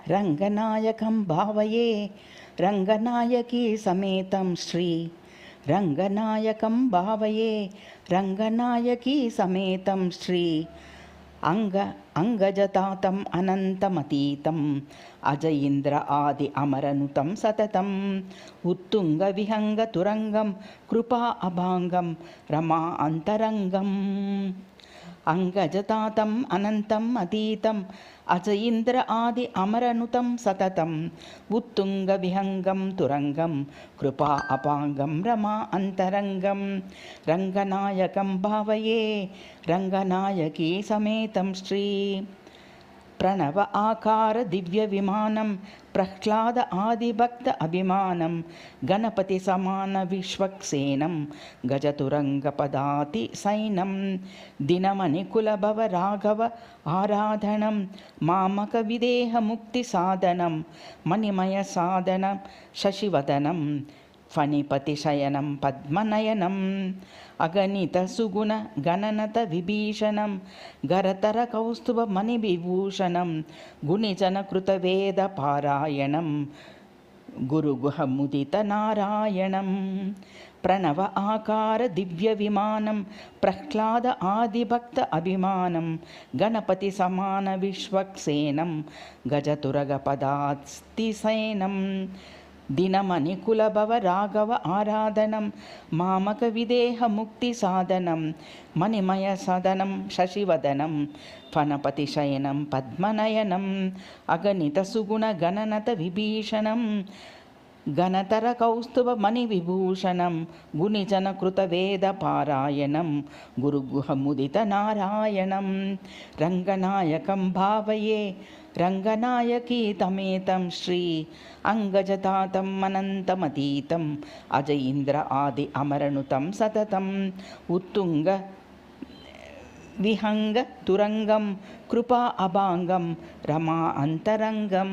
రంగనాయకం భావయే రంగనాయకీ సమేతం శ్రీ రంగనాయకం భావయే రంగనాయకీ సమేతం శ్రీ అంగజతాతం అనంతమతీతం అజయింద్ర ఆది అమరనుతం సతతం ఉత్తుంగ విహంగ తురంగం కృపా అభాంగం రమా అంతరంగం. అంగజతాతం అనంతం అతీతం అజయింద్ర ఆది అమరనుతం సతతం ఉత్తుంగ విహంగం తురంగం కృపా అపాంగం రమా అంతరంగం. రంగనాయకం భావయే రంగనాయకీ సమేతం శ్రీ ప్రణవ ఆకార దివ్య విమానం ప్రహ్లాద ఆదిభక్త అభిమానం గణపతి సమాన విశ్వక్సేనం గజతురంగ పదాతి సైనం దినమణి కులభవ రాఘవ ఆరాధనం మామక విదేహ ముక్తి సాధనం మణిమయ సాధనం శశివదనం ఫణిపతి శయనం పద్మనయనం అగణిత సుగుణ గణనత విభీషణం గరతర కౌస్తుభ మణి విభూషణం గుణిజన కృత వేద పారాయణం గురుగుహ ముదిత నారాయణం. ప్రణవ ఆకార దివ్య విమానం ప్రహ్లాద ఆదిభక్త అభిమానం గణపతి సమాన విశ్వక్సేనం గజతురగ పదాస్తి సైనం దినమణి కులభవ రాఘవ ఆరాధనం మామక విదేహ ముక్తి సాధనం మణిమయ సదనం శశివదనం ఫణపతి శయనం పద్మనయనం అగణిత సుగుణ గణనత విభీషణం గణతర కౌస్తుభ మణి విభూషణం గుణిజన కృత వేద పారాయణం గురుగుహ ముదిత నారాయణం. రంగనాయకం భావయే రంగనాయకీ తమేతం శ్రీ అంగజతాతం అనంతమతీతం అజయింద్ర ఆది అమరనుతం సతతం ఉత్తుంగ విహంగ తురంగం కృపా అభాంగం రమా అంతరంగం.